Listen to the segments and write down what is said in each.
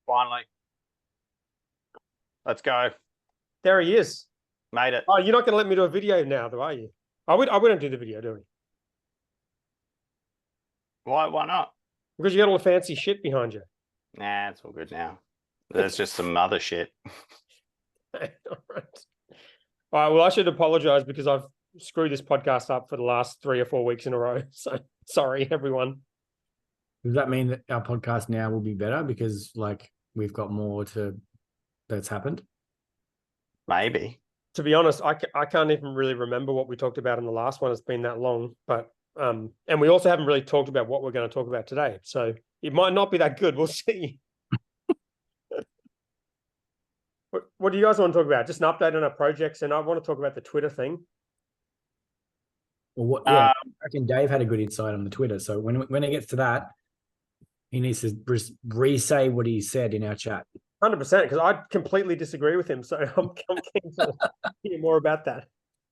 Finally. Let's go. There he is. Made it. Oh, you're not going to let me do a video now, though, are you? I wouldn't do the video, do we? Why not? Because you got all the fancy shit behind you. Nah, it's all good now. There's just some other shit. All right. All right. Well, I should apologize because I've screwed this podcast up for the last 3 or 4 weeks in a row. So sorry, everyone. Does that mean that our podcast now will be better because we've got more that's happened? Maybe. To be honest, I can't even really remember what we talked about in the last one. It's been that long, but and we also haven't really talked about what we're going to talk about today. So it might not be that good. We'll see. What do you guys want to talk about? Just an update on our projects, and I want to talk about the Twitter thing. Well, I reckon Dave had a good insight on the Twitter. So when it gets to that, he needs to re-say what he said in our chat. 100%, because I completely disagree with him. So I'm keen to hear more about that.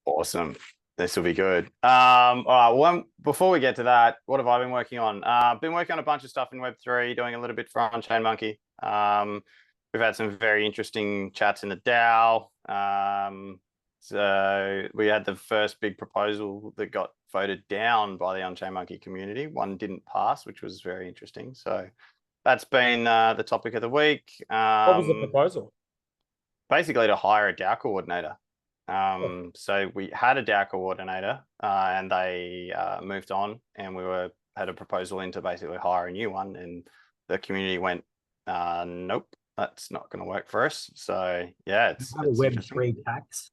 Awesome. This will be good. All right. Before we get to that, what have I been working on? I've been working on a bunch of stuff in Web3, doing a little bit for On-Chain Monkey. We've had some very interesting chats in the DAO. So we had the first big proposal that got voted down by the On-Chain Monkey community. One didn't pass, which was very interesting. So that's been the topic of the week. What was the proposal? Basically to hire a DAO coordinator. So we had a DAO coordinator and they moved on, and we had a proposal in to basically hire a new one, and the community went, nope, that's not going to work for us. So yeah, it's a Web3 tax.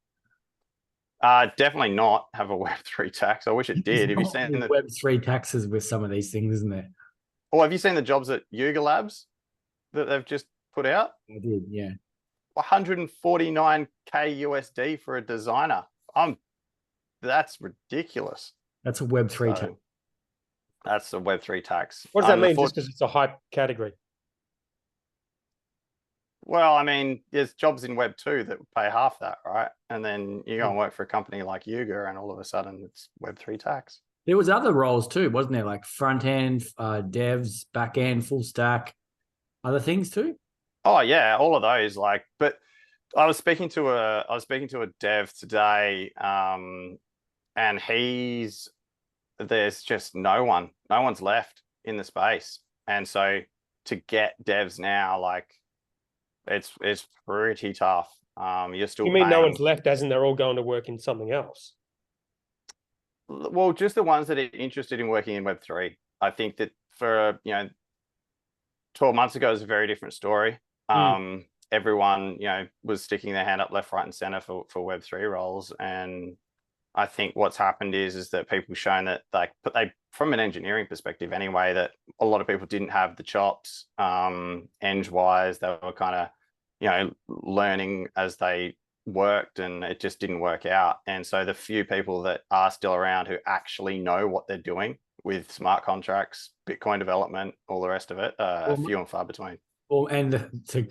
Definitely not have a Web3 tax. I wish it did. Have you seen the Web3 taxes with some of these things, isn't there? Or have you seen the jobs at Yuga Labs that they've just put out? I did, yeah. 149K USD for a designer. That's ridiculous. That's a Web3 tax. That's a Web3 tax. What does that mean? Just because it's a hype category? Well, I mean, there's jobs in Web 2 that pay half that, right? And then you go and work for a company like Yuga, and all of a sudden it's Web3 tax. There was other roles too, wasn't there? Like front end, devs, back end, full stack, other things too. Oh yeah, all of those. But I was speaking to a dev today, and there's just no one's left in the space, and so to get devs now, it's pretty tough. You're still. You mean no one's left, as in they're all going to work in something else? Well, just the ones that are interested in working in Web3. I think that for 12 months ago is a very different story. Everyone was sticking their hand up left, right, and center for Web3 roles, and I think what's happened is that people shown that from an engineering perspective anyway, that a lot of people didn't have the chops eng wise. They were kind of learning as they worked, and it just didn't work out. And so the few people that are still around who actually know what they're doing with smart contracts, Bitcoin development, all the rest of it, are few and far between. Well, and to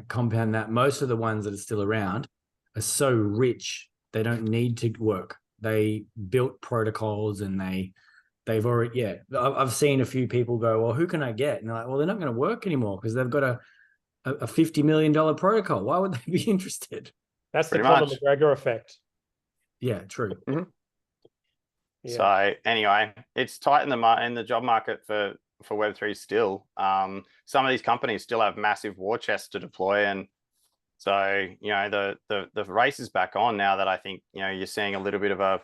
compound that, most of the ones that are still around are so rich they don't need to work. They built protocols, and they've already I've seen a few people go, well, who can I get? And they're like, well, they're not going to work anymore because they've got a $50 million protocol. Why would they be interested? That's the Conor McGregor effect. Yeah, true. Mm-hmm. Yeah. So anyway, it's tight in the job market for Web3 still. Some of these companies still have massive war chests to deploy, and so the race is back on now. That I think you're seeing a little bit of a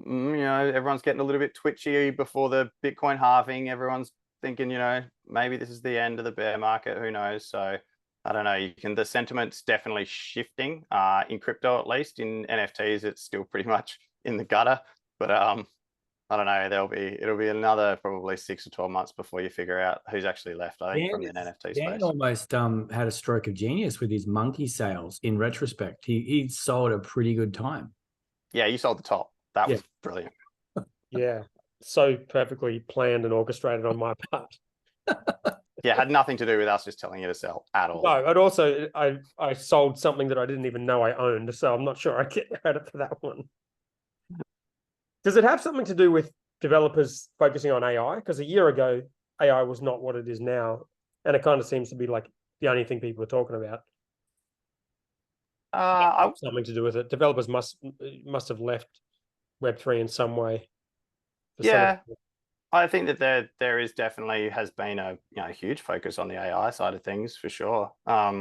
everyone's getting a little bit twitchy before the Bitcoin halving. Everyone's thinking maybe this is the end of the bear market. Who knows? So I don't know. The sentiment's definitely shifting in crypto, at least. In NFTs, it's still pretty much in the gutter. But I don't know. It'll be another probably 6 or 12 months before you figure out who's actually left. I think from the NFT space. Dan almost had a stroke of genius with his monkey sales. In retrospect, he sold a pretty good time. Yeah, you sold the top. That was brilliant. Yeah, so perfectly planned and orchestrated on my part. Yeah, it had nothing to do with us just telling you to sell at all. No, and also I sold something that I didn't even know I owned, so I'm not sure I get credit for that one. Does it have something to do with developers focusing on AI? Because a year ago, AI was not what it is now, and it kind of seems to be the only thing people are talking about. Something to do with it. Developers must have left Web3 in some way. Yeah, I think that there is definitely has been a huge focus on the AI side of things for sure. I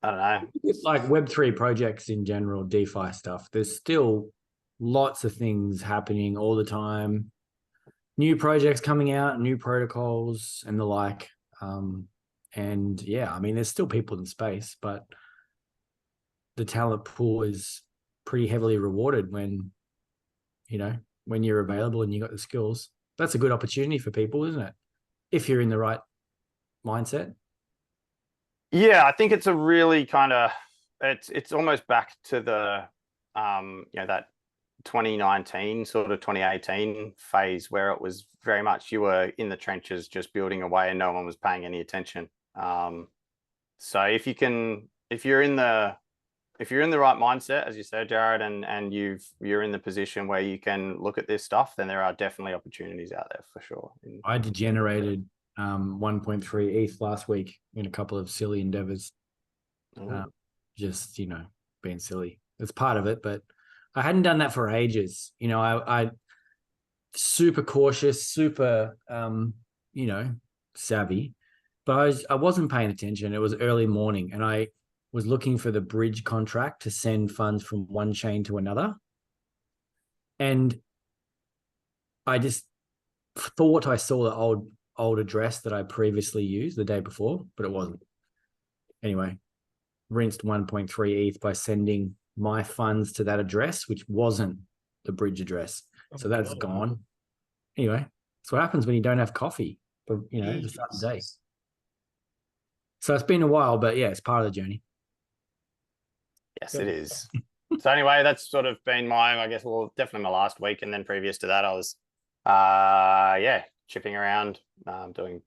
don't know. It's like Web3 projects in general, DeFi stuff. There's still lots of things happening all the time. New projects coming out, new protocols and the like. And yeah, I mean, there's still people in space, but the talent pool is pretty heavily rewarded when you're available and you got the skills. That's a good opportunity for people, isn't it? If you're in the right mindset. Yeah, I think it's a really kind of it's almost back to the that 2019 sort of 2018 phase where it was very much you were in the trenches just building away and no one was paying any attention. So if you're in the right mindset, as you said, Jared, and you're in the position where you can look at this stuff, then there are definitely opportunities out there for sure. I degenerated 1.3 ETH last week in a couple of silly endeavors. Just being silly. It's part of it, but I hadn't done that for ages. I super cautious, super savvy, but I wasn't paying attention. It was early morning and I was looking for the bridge contract to send funds from one chain to another. And I just thought I saw the old address that I previously used the day before, but it wasn't. Anyway, rinsed 1.3 ETH by sending my funds to that address, which wasn't the bridge address. So that's gone. Anyway, that's what happens when you don't have coffee for, the start of the day. So it's been a while, but yeah, it's part of the journey. Yes, it is. So anyway, that's sort of been definitely my last week. And then previous to that, I was, chipping around, doing,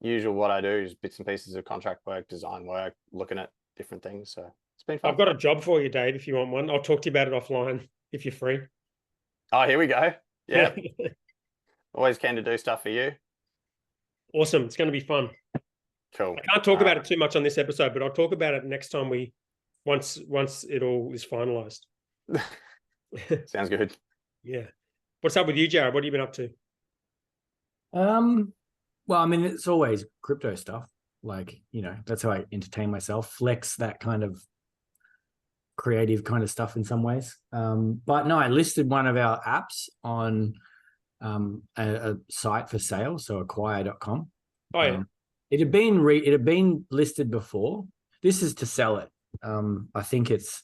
usual what I do is bits and pieces of contract work, design work, looking at different things. So it's been fun. I've got a job for you, Dave, if you want one. I'll talk to you about it offline if you're free. Oh, here we go. Yeah. Always keen to do stuff for you. Awesome. It's going to be fun. Cool. I can't talk about it too much on this episode, but I'll talk about it next time once it all is finalized. Sounds good. Yeah. What's up with you, Jared? What have you been up to? Well, I mean, it's always crypto stuff. Like, that's how I entertain myself, flex that kind of creative kind of stuff in some ways. But no, I listed one of our apps on a site for sale, so acquire.com. Oh yeah. It had been listed before. This is to sell it. I think it's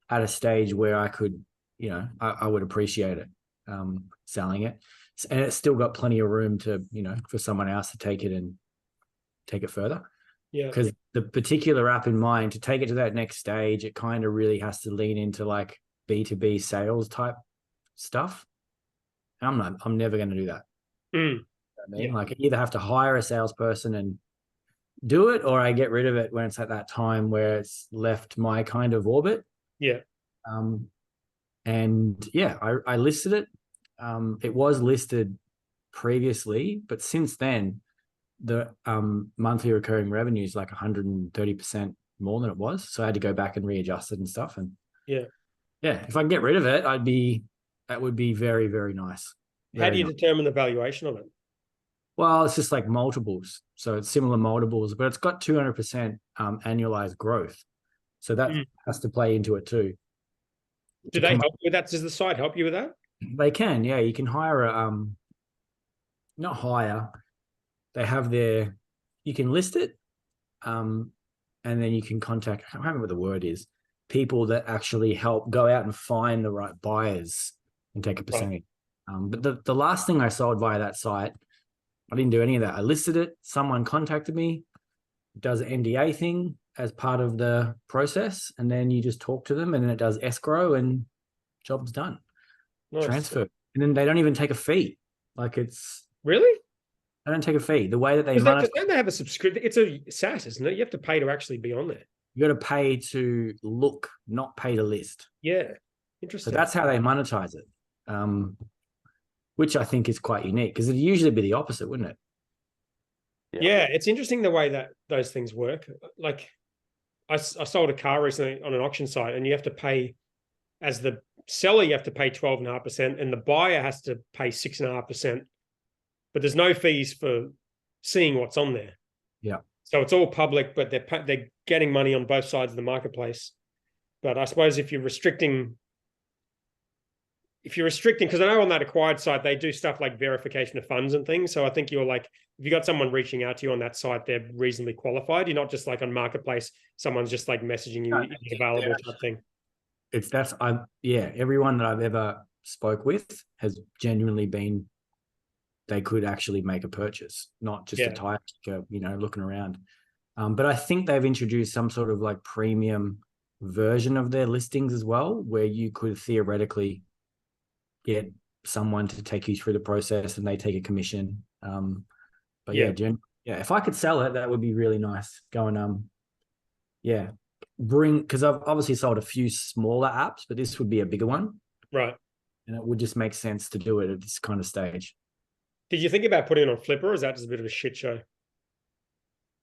at a stage where I could, I would appreciate it, selling it. And it's still got plenty of room to, for someone else to take it and take it further. Yeah. Because the particular app in mind, to take it to that next stage, it kind of really has to lean into like B2B sales type stuff. And I'm never going to do that. Like I either have to hire a salesperson and do it, or I get rid of it when it's at that time where it's left my kind of orbit. Yeah. And yeah, I listed it. It was listed previously, but since then, the monthly recurring revenue is like 130% more than it was. So I had to go back and readjust it and stuff. And yeah, if I can get rid of it, that would be very, very nice. How do you determine the valuation of it? Well, it's just like multiples. So it's similar multiples, but it's got 200% annualized growth. So that has to play into it too. Do they help you with that? Does the site help you with that? They can, yeah. You can hire not hire. They have you can list it, and then you can contact, I can't remember what the word is, people that actually help go out and find the right buyers and take a percentage. Right. But the last thing I sold via that site, I didn't do any of that. I listed it. Someone contacted me, does an NDA thing as part of the process, and then you just talk to them, and then it does escrow, and job's done. Nice. Transfer, and then they don't even take a fee. Like it's really, they don't take a fee. The way that they don't they have a subscription? It's a SaaS, isn't it? You have to pay to actually be on there. You got to pay to look, not pay to list. Yeah, interesting. So that's how they monetize it, which I think is quite unique because it'd usually be the opposite, wouldn't it? Yeah, it's interesting the way that those things work. Like I sold a car recently on an auction site, and you have to pay, as the seller, you have to pay 12.5%, and the buyer has to pay 6.5%. But there's no fees for seeing what's on there. Yeah. So it's all public, but they're getting money on both sides of the marketplace. But I suppose if you're restricting, because I know on that acquired site, they do stuff like verification of funds and things. So I think you're like, if you got someone reaching out to you on that site, they're reasonably qualified. You're not just like on marketplace, someone's just like messaging you, it's available type thing. Everyone that I've ever spoke with has genuinely been, they could actually make a purchase, not just a tire kicker, looking around. But I think they've introduced some sort of like premium version of their listings as well, where you could theoretically get someone to take you through the process and they take a commission. But if I could sell it, that would be really nice. Because I've obviously sold a few smaller apps, but this would be a bigger one. Right. And it would just make sense to do it at this kind of stage. Did you think about putting it on Flipper, or is that just a bit of a shit show?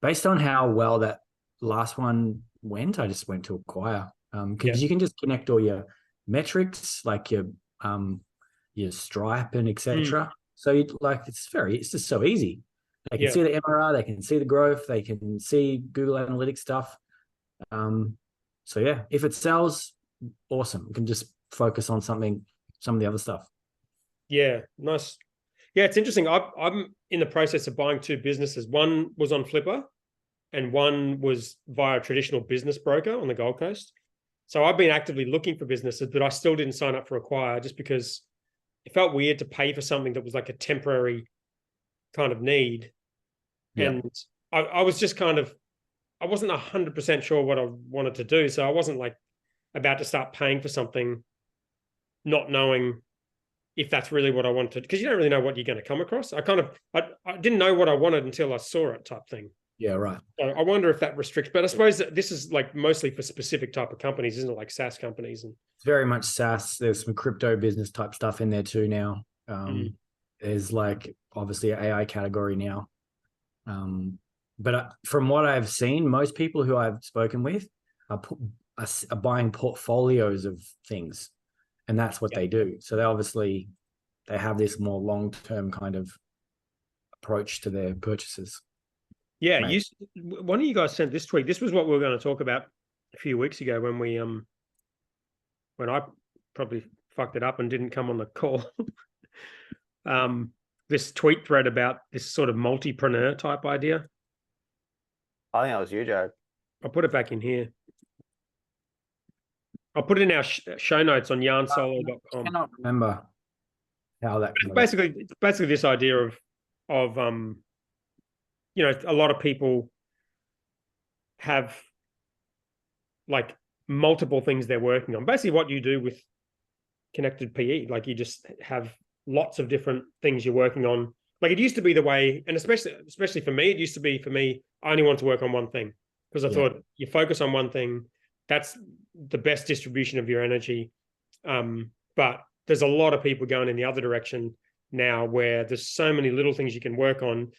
Based on how well that last one went, I just went to Acquire. Because you can just connect all your metrics, like your Stripe and etc. So it's just so easy. They can see the MRR, they can see the growth, they can see Google Analytics stuff. If it sells, awesome. We can just focus on some of the other stuff. Yeah, nice. Yeah, it's interesting. I'm in the process of buying two businesses. One was on Flipper and one was via a traditional business broker on the Gold Coast. So I've been actively looking for businesses, but I still didn't sign up for Acquire just because it felt weird to pay for something that was like a temporary kind of need. Yeah. And I was just I wasn't 100% sure what I wanted to do. So I wasn't like about to start paying for something, not knowing if that's really what I wanted, because you don't really know what you're going to come across. I didn't know what I wanted until I saw it type thing. Yeah, right. So I wonder if that restricts, but I suppose that this is like mostly for specific type of companies, isn't it? Like SaaS companies. And it's very much SaaS. There's some crypto business type stuff in there too now. There's like obviously an AI category now. But from what I've seen, most people who I've spoken with are buying portfolios of things. And that's what they do. So they have this more long-term kind of approach to their purchases. Yeah, one of you guys sent this tweet. This was what we were going to talk about a few weeks ago when we when I probably fucked it up and didn't come on the call. This tweet thread about this sort of multipreneur type idea. I think that was you, Joe. I'll put it back in here. I'll put it in our show notes on yarnsolo.com. I cannot remember how that. It's basically this idea of a lot of people have like multiple things they're working on. Basically, what you do with connected PE, like you just have lots of different things you're working on. Like it used to be the way, and especially for me, it used to be for me, I only want to work on one thing because I thought you focus on one thing. That's the best distribution of your energy. But there's a lot of people going in the other direction now where there's so many little things you can work on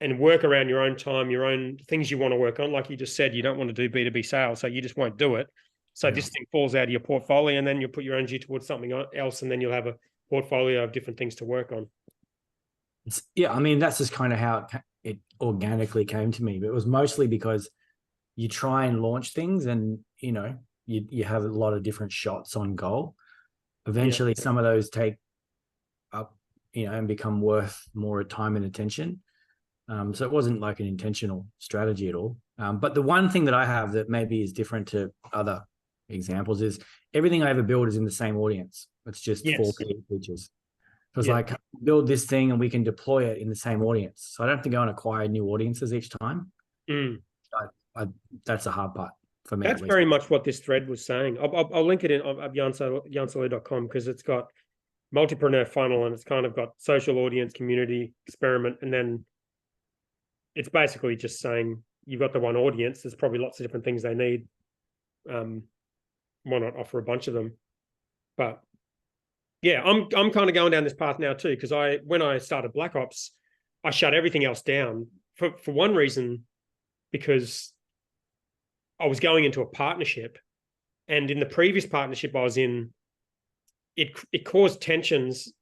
and work around your own time, your own things you want to work on. Like you just said, you don't want to do B2B sales, so you just won't do it. So this thing falls out of your portfolio and then you'll put your energy towards something else and then you'll have a portfolio of different things to work on. I mean, that's just kind of how it organically came to me. But it was mostly because you try and launch things and, you have a lot of different shots on goal. Eventually, some of those take up, and become worth more time and attention. So it wasn't like an intentional strategy at all. But the one thing that I have that maybe is different to other examples is everything I ever build is in the same audience. It's just 4 features. So it's like build this thing and we can deploy it in the same audience. So I don't have to go and acquire new audiences each time. That's the hard part for me. That's very much what this thread was saying. I'll link it in at yarnsolo.com because it's got multipreneur funnel and it's kind of got social audience, community, experiment, and then it's basically just saying you've got the one audience. There's probably lots of different things they need. Why not offer a bunch of them? But yeah, I'm kind of going down this path now too because when I started Black Ops, I shut everything else down for one reason, because I was going into a partnership, and in the previous partnership I was in, it caused tensions.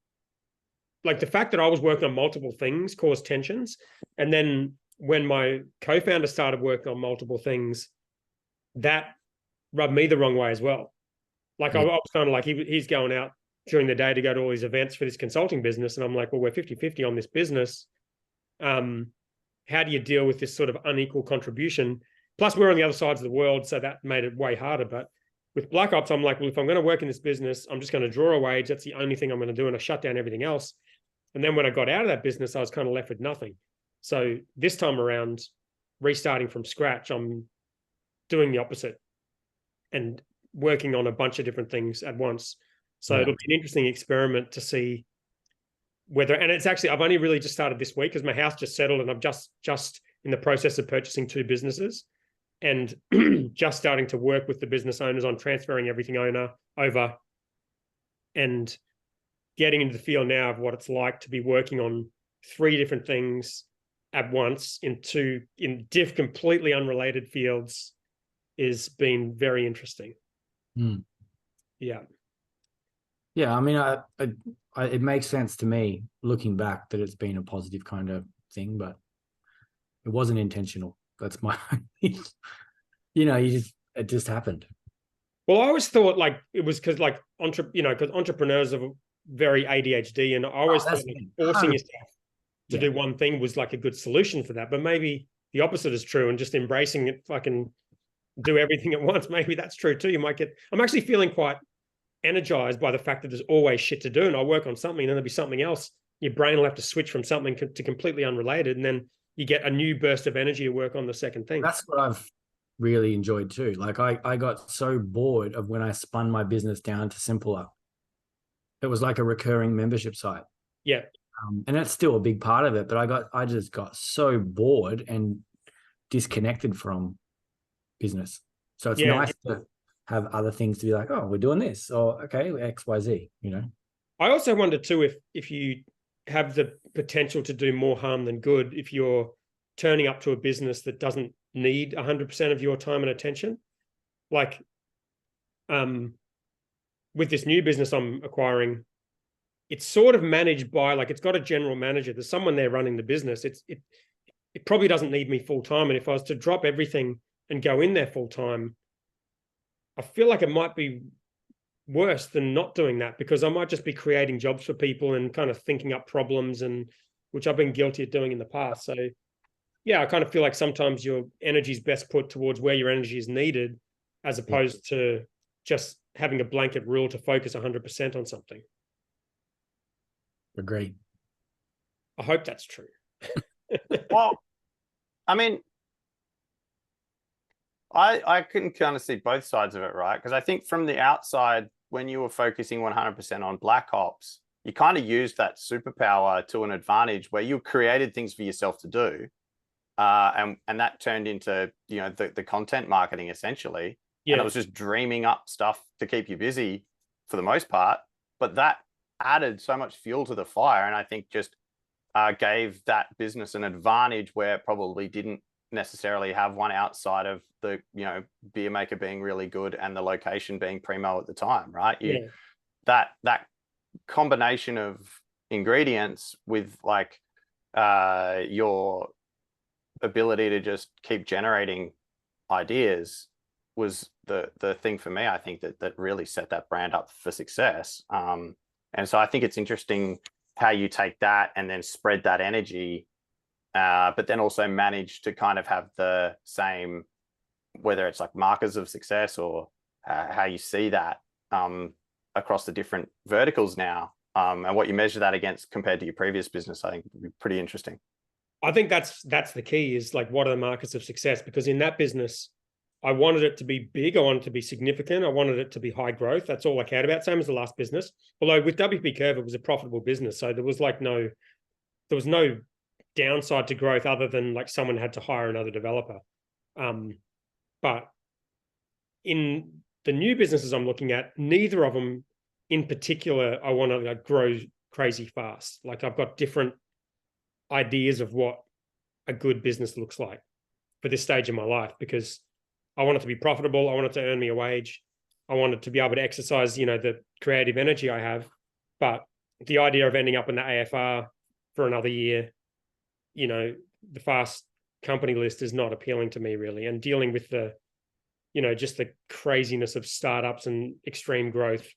Like the fact that I was working on multiple things caused tensions. And then when my co-founder started working on multiple things, that rubbed me the wrong way as well. Like I was kind of like, he's going out during the day to go to all these events for this consulting business. And I'm like, well, we're 50-50 on this business. How do you deal with this sort of unequal contribution? Plus we're on the other sides of the world, so that made it way harder. But with Black Ops, I'm like, well, if I'm going to work in this business, I'm just going to draw a wage. That's the only thing I'm going to do. And I shut down everything else. And then when I got out of that business, I was kind of left with nothing. So this time around, restarting from scratch, I'm doing the opposite and working on a bunch of different things at once. So it'll be an interesting experiment to see whether, and it's actually, I've only really just started this week because my house just settled and I'm just in the process of purchasing 2 businesses and just starting to work with the business owners on transferring everything over and getting into the feel now of what it's like to be working on 3 different things at once in completely unrelated fields is been very interesting. Yeah. Yeah, I mean, it makes sense to me looking back that it's been a positive kind of thing, but it wasn't intentional. That's my, it just happened. Well, I always thought like it was because like because entrepreneurs are very ADHD, and I always thought like forcing yourself to do one thing was like a good solution for that. But maybe the opposite is true, and just embracing it, fucking do everything at once. Maybe that's true too. You might get. I'm actually feeling quite energized by the fact that there's always shit to do, and I'll work on something, and then there'll be something else. Your brain will have to switch from something to completely unrelated, and then you get a new burst of energy to work on the second thing. That's what I've really enjoyed too. Like I got so bored of when I spun my business down to simpler. It was like a recurring membership site. Yeah. And that's still a big part of it, but I just got so bored and disconnected from business. So it's nice to have other things to be like, oh, we're doing this, or okay, X, Y, Z, I also wonder too, if you have the potential to do more harm than good, if you're turning up to a business that doesn't need 100% of your time and attention. Like, with this new business I'm acquiring, it's sort of managed by, like, it's got a general manager. There's someone there running the business. It probably doesn't need me full time. And if I was to drop everything and go in there full time, I feel like it might be worse than not doing that, because I might just be creating jobs for people and kind of thinking up problems, and which I've been guilty of doing in the past. So yeah, I kind of feel like sometimes your energy is best put towards where your energy is needed, as opposed to just having a blanket rule to focus 100% on something. Agreed. I hope that's true. Well, I mean, I can kind of see both sides of it, right? Because I think from the outside, when you were focusing 100% on Black Ops, you kind of used that superpower to an advantage where you created things for yourself to do. And that turned into, the content marketing essentially. Yeah. And it was just dreaming up stuff to keep you busy for the most part. But that added so much fuel to the fire. And I think just gave that business an advantage where it probably didn't necessarily have one outside of the, beer maker being really good and the location being primo at the time, right? That combination of ingredients with like your ability to just keep generating ideas was the thing for me. I think that really set that brand up for success. And so I think it's interesting how you take that and then spread that energy, but then also manage to kind of have the same, whether it's like markers of success or how you see that across the different verticals now, and what you measure that against compared to your previous business, I think would be pretty interesting. I think that's the key, is like, what are the markers of success? Because in that business, I wanted it to be big. I wanted it to be significant. I wanted it to be high growth. That's all I cared about. Same as the last business. Although with WP Curve, it was a profitable business. So there was no downside to growth other than like someone had to hire another developer. But in the new businesses I'm looking at, neither of them in particular, I want to like grow crazy fast. Like I've got different ideas of what a good business looks like for this stage of my life, because I want it to be profitable. I want it to earn me a wage. I want it to be able to exercise, the creative energy I have. But the idea of ending up in the AFR for another year, the fast company list is not appealing to me really. And dealing with the, just the craziness of startups and extreme growth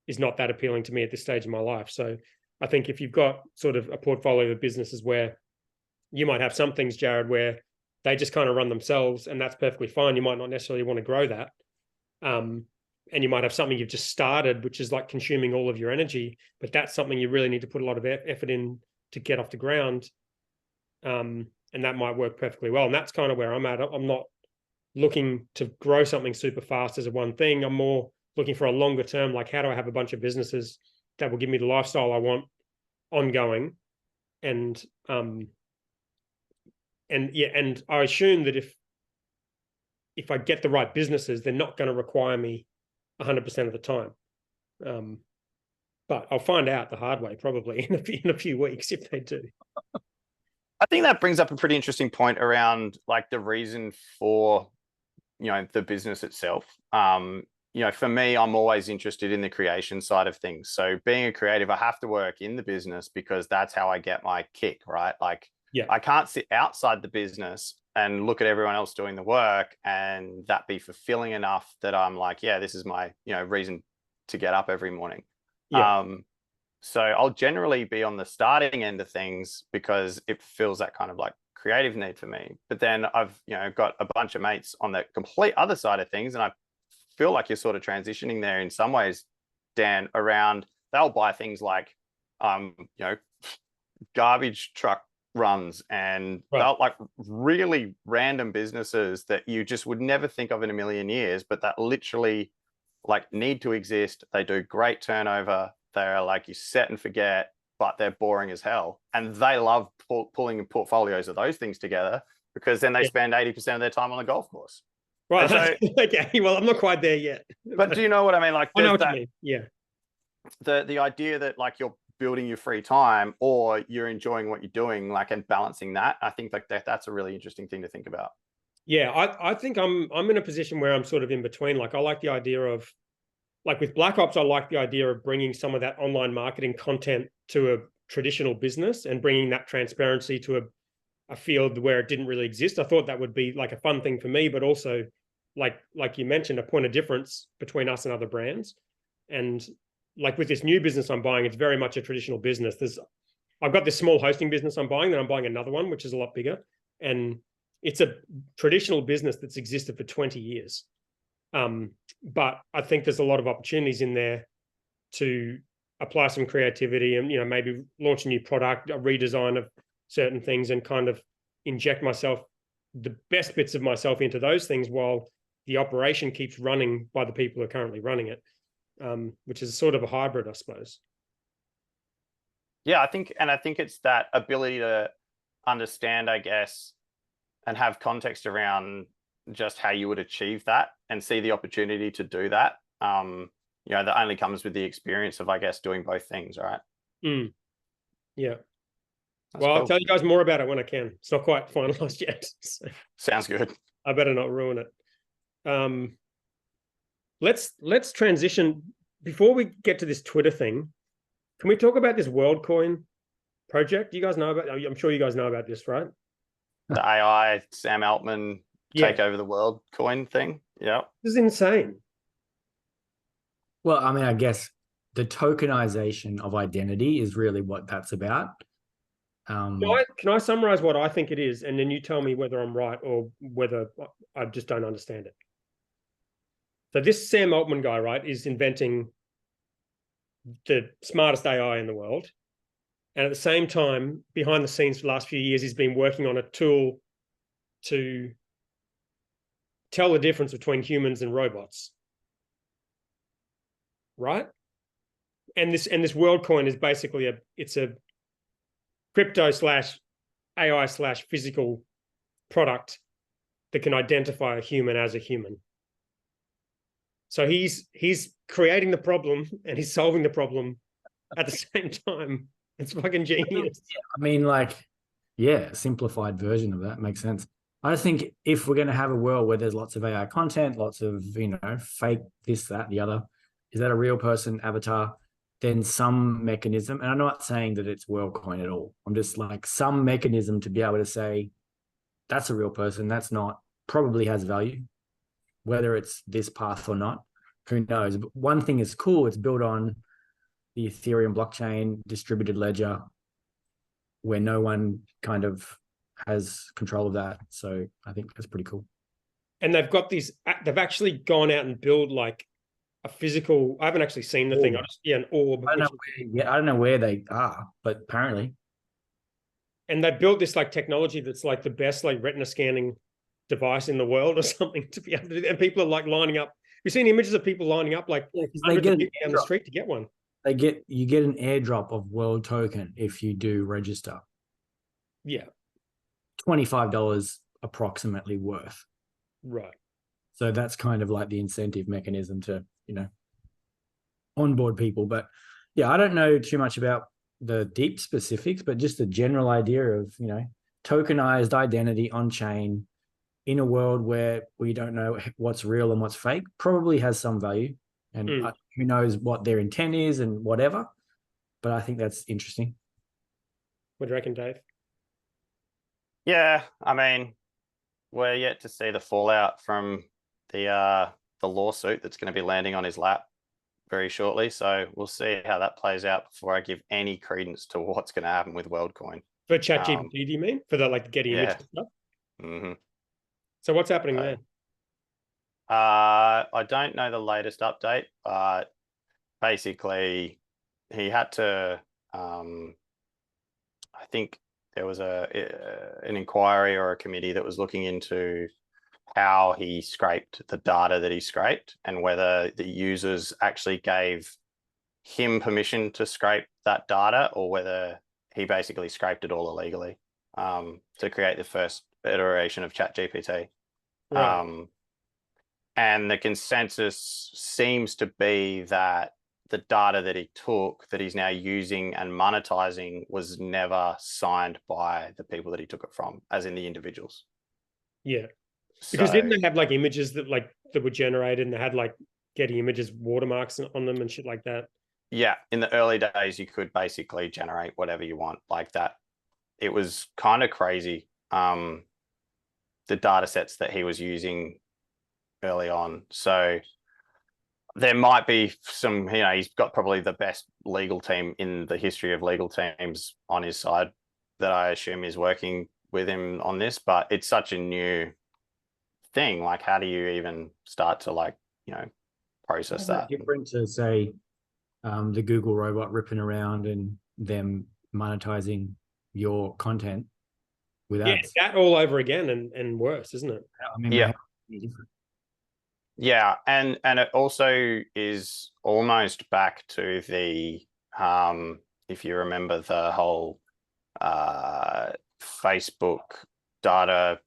is not that appealing to me at this stage of my life. So I think if you've got sort of a portfolio of businesses where you might have some things, Jared, where they just kind of run themselves, and that's perfectly fine. You might not necessarily want to grow that. And you might have something you've just started, which is like consuming all of your energy, but that's something you really need to put a lot of effort in to get off the ground. And that might work perfectly well. And that's kind of where I'm at. I'm not looking to grow something super fast as a one thing. I'm more looking for a longer term, like how do I have a bunch of businesses that will give me the lifestyle I want ongoing. And I assume that if I get the right businesses, they're not going to require me 100% of the time. But I'll find out the hard way probably in a few weeks if they do. I think that brings up a pretty interesting point around like the reason for, the business itself. For me, I'm always interested in the creation side of things. So being a creative, I have to work in the business because that's how I get my kick, right? Like, yeah, I can't sit outside the business and look at everyone else doing the work and that be fulfilling enough that I'm like, yeah, this is my, reason to get up every morning. Yeah. So I'll generally be on the starting end of things because it feels that kind of like creative need for me. But then I've, got a bunch of mates on the complete other side of things. And I feel like you're sort of transitioning there in some ways, Dan, around they'll buy things like, garbage truck runs and they'll like really random businesses that you just would never think of in a million years, but that literally like need to exist. They do great turnover. They're like you set and forget, but they're boring as hell. And they love pulling portfolios of those things together because then they spend 80% of their time on the golf course. Right. So, okay. Well, I'm not quite there yet. But do you know what I mean? Like, I know what you mean. Yeah. The idea that like you're building your free time or you're enjoying what you're doing, like, and balancing that, I think like that's a really interesting thing to think about. Yeah, I think I'm in a position where I'm sort of in between. Like, I like the idea of, like with Black Ops, I like the idea of bringing some of that online marketing content to a traditional business and bringing that transparency to a field where it didn't really exist. I thought that would be like a fun thing for me, but also like you mentioned, a point of difference between us and other brands. And like with this new business I'm buying, it's very much a traditional business. I've got this small hosting business I'm buying, then I'm buying another one, which is a lot bigger. And it's a traditional business that's existed for 20 years. But I think there's a lot of opportunities in there to apply some creativity and, maybe launch a new product, a redesign of certain things, and kind of inject the best bits of myself into those things while the operation keeps running by the people who are currently running it, which is sort of a hybrid, I suppose. Yeah, I think it's that ability to understand, I guess, and have context around just how you would achieve that and see the opportunity to do that. That only comes with the experience of, I guess, doing both things, right? Yeah. That's cool. I'll tell you guys more about it when I can. It's not quite finalized yet. So sounds good. I better not ruin it. Let's transition. Before we get to this Twitter thing, can we talk about this WorldCoin project? You guys know about? I'm sure you guys know about this, right? The AI Sam Altman take over the world coin thing. Yeah, this is insane. Well, I mean, I guess the tokenization of identity is really what that's about. Can I summarize what I think it is, and then you tell me whether I'm right or whether I just don't understand it? So this Sam Altman guy, right, is inventing the smartest AI in the world. And at the same time, behind the scenes for the last few years, he's been working on a tool to tell the difference between humans and robots. Right? And this WorldCoin is basically it's a crypto / AI / physical product that can identify a human as a human. So he's creating the problem and he's solving the problem at the same time. It's fucking genius. I mean, like, Yeah, a simplified version of that makes sense. I just think if we're going to have a world where there's lots of AI content, lots of, fake this, that, the other, is that a real person avatar? Then some mechanism, and I'm not saying that it's WorldCoin at all. I'm just like some mechanism to be able to say that's a real person, that's not, probably has value, whether it's this path or not, who knows? But one thing is cool, it's built on the Ethereum blockchain, distributed ledger, where no one kind of has control of that. So I think that's pretty cool. And they've actually gone out and built like a physical, I haven't actually seen the thing. An orb. I don't know where they are, but apparently. And they built this like technology that's like the best like retina scanning device in the world or something to be able to do. And people are like lining up. We've seen images of people lining up like hundreds of people down the street to get one. You get an airdrop of world token if you do register. Yeah. $25 approximately worth. Right. So that's kind of like the incentive mechanism to, onboard people. But yeah, I don't know too much about the deep specifics, but just the general idea of, tokenized identity on chain in a world where we don't know what's real and what's fake probably has some value. And who knows what their intent is and whatever. But I think that's interesting. What do you reckon, Dave? Yeah, I mean, we're yet to see the fallout from the lawsuit that's going to be landing on his lap very shortly. So we'll see how that plays out before I give any credence to what's going to happen with WorldCoin. For ChatGPT, do you mean? For the like Getty image stuff? Mm-hmm. So what's happening there? I don't know the latest update, but basically he had to, I think there was an inquiry or a committee that was looking into how he scraped the data that he scraped and whether the users actually gave him permission to scrape that data or whether he basically scraped it all illegally to create the first iteration of ChatGPT. Right. And the consensus seems to be that the data that he took, that he's now using and monetizing, was never signed by the people that he took it from, as in the individuals. Yeah. Because didn't they have like images that were generated and they had like Getty Images watermarks on them and shit like that? Yeah. In the early days, you could basically generate whatever you want like that. It was kind of crazy. The data sets that he was using early on. So there might be some, he's got probably the best legal team in the history of legal teams on his side that I assume is working with him on this, but it's such a new thing. Like, how do you even start to process that? Different to say the Google robot ripping around and them monetizing your content with ads. Yeah, that all over again and worse, isn't it? I mean, yeah. Yeah, and it also is almost back to the if you remember the whole Facebook data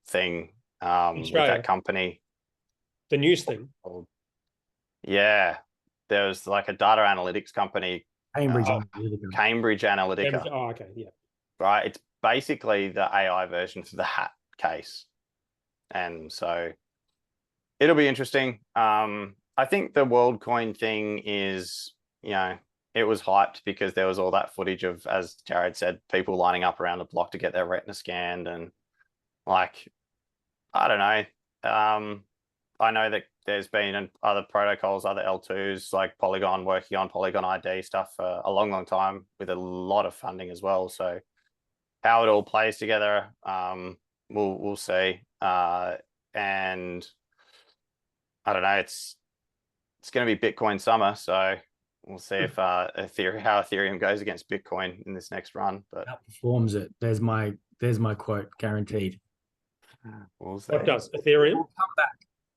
thing with that company, the news thing. Yeah, there was like a data analytics company, Cambridge Analytica. Oh, okay, yeah. Right, it's basically the AI version for that case, and so it'll be interesting. I think the WorldCoin thing is, it was hyped because there was all that footage of, as Jared said, people lining up around the block to get their retina scanned. And I don't know. I know that there's been other protocols, other L2s like Polygon working on Polygon ID stuff for a long, long time with a lot of funding as well. So how it all plays together, we'll see. And I don't know. It's going to be Bitcoin summer, so we'll see if how Ethereum goes against Bitcoin in this next run. But outperforms it. There's my quote, guaranteed. We'll see. What does Ethereum?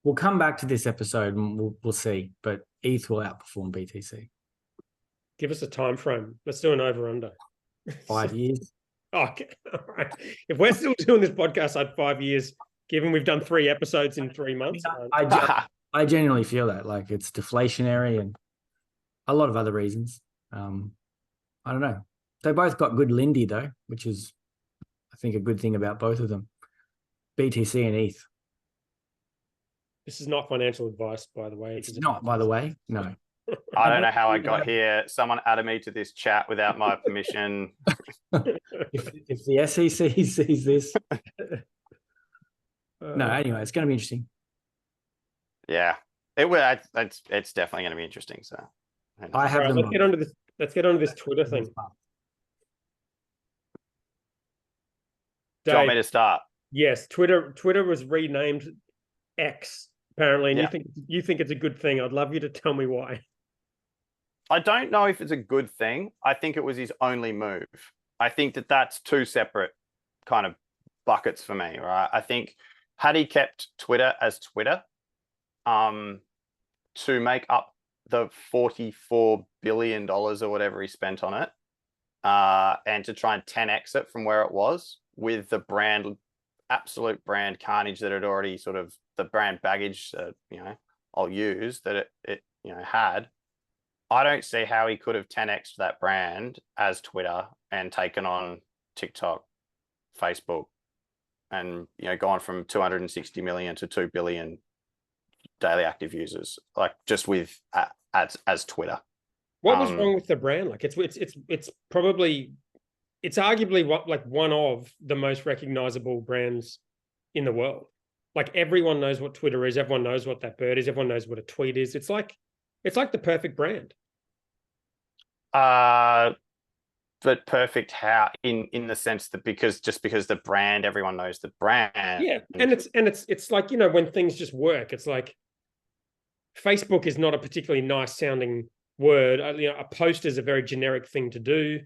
We'll come back to this episode and we'll see. But ETH will outperform BTC. Give us a time frame. Let's do an over under. 5 years. Okay, all right. If we're still doing this podcast at 5 years, given we've done 3 episodes in 3 months, I genuinely feel that like it's deflationary and a lot of other reasons. I don't know. They both got good Lindy though, which is I think a good thing about both of them, BTC and ETH. This is not financial advice, by the way. It's not, by the way. No. I don't know how I got here. Someone added me to this chat without my permission. if the SEC sees this. No, anyway, it's going to be interesting. Yeah, it will. It's definitely going to be interesting. So I have them. Let's get onto this. Let's get onto this Twitter thing. Do you want me to start? Yes, Twitter was renamed X apparently, and Yeah. you think it's a good thing. I'd love you to tell me why. I don't know if it's a good thing. I think it was his only move. I think that that's two separate kind of buckets for me, right? I think had he kept Twitter as Twitter, to make up the $44 billion or whatever he spent on it, and to try and 10x it from where it was with the brand, absolute brand carnage that had already sort of the brand baggage that, I'll use that it had. I don't see how he could have 10x'd that brand as Twitter and taken on TikTok, Facebook, and gone from 260 million to 2 billion daily active users, like just with as Twitter. What was wrong with the brand? Like it's probably, it's arguably one of the most recognizable brands in the world. Like everyone knows what Twitter is. Everyone knows what that bird is. Everyone knows what a tweet is. It's like the perfect brand. But perfect how in the sense that because the brand, everyone knows the brand. Yeah, and it's like, when things just work. It's like Facebook is not a particularly nice sounding word. A post is a very generic thing to do.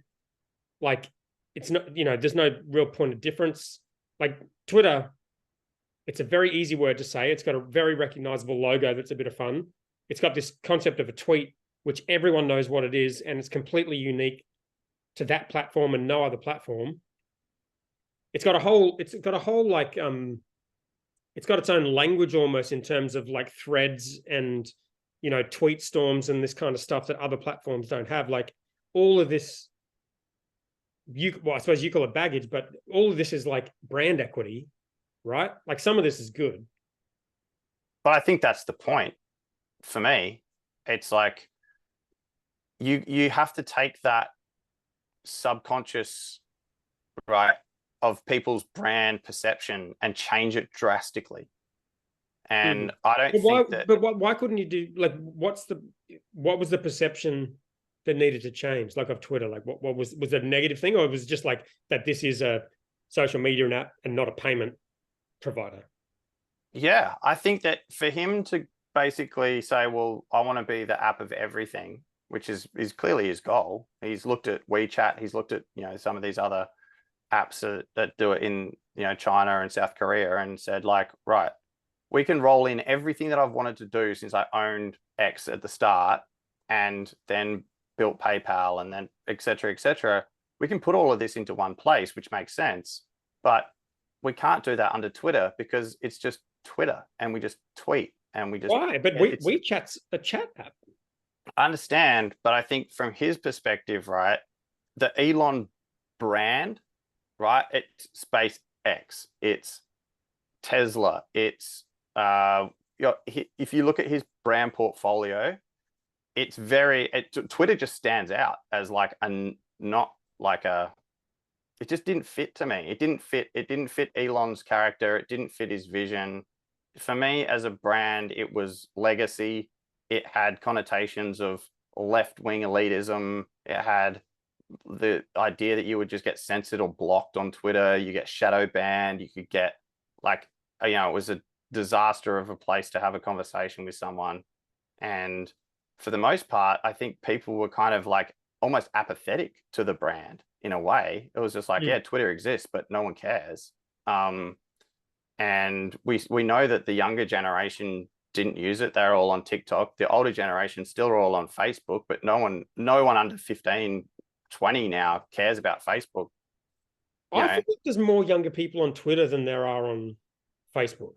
Like it's not, there's no real point of difference. Like Twitter, it's a very easy word to say. It's got a very recognizable logo that's a bit of fun. It's got this concept of a tweet, which everyone knows what it is, and it's completely unique to that platform and no other platform. It's got its own language almost in terms of like threads and, tweet storms and this kind of stuff that other platforms don't have. Like all of this, I suppose you call it baggage, but all of this is like brand equity, right? Like some of this is good. But I think that's the point for me. It's like you have to take that subconscious, right, of people's brand perception and change it drastically. And I don't think that. But why couldn't you do what was the perception that needed to change, like of Twitter? Like what was it a negative thing, or it was just like that this is a social media app and not a payment provider? Yeah, I think that for him to basically say, well, I want to be the app of everything, which is clearly his goal. He's looked at WeChat. He's looked at, some of these other apps that do it in, China and South Korea, and said like, right, we can roll in everything that I've wanted to do since I owned X at the start and then built PayPal and then et cetera, et cetera. We can put all of this into one place, which makes sense, but we can't do that under Twitter because it's just Twitter and we just tweet and we just. Why? But WeChat's a chat app. I understand, but I think from his perspective, right, the Elon brand, right, it's SpaceX, it's Tesla, it's if you look at his brand portfolio, it's Twitter just stands out as like it just didn't fit to me. It didn't fit Elon's character. It didn't fit his vision. For me as a brand, it was legacy. It had connotations of left-wing elitism. It had the idea that you would just get censored or blocked on Twitter. You get shadow banned. You could get it was a disaster of a place to have a conversation with someone. And for the most part, I think people were kind of like almost apathetic to the brand in a way. It was just like, yeah, Twitter exists, but no one cares. And we know that the younger generation didn't use it. They're all on TikTok. The older generation still are all on Facebook, but no one under 15, 20 now cares about Facebook. I think there's more younger people on Twitter than there are on Facebook,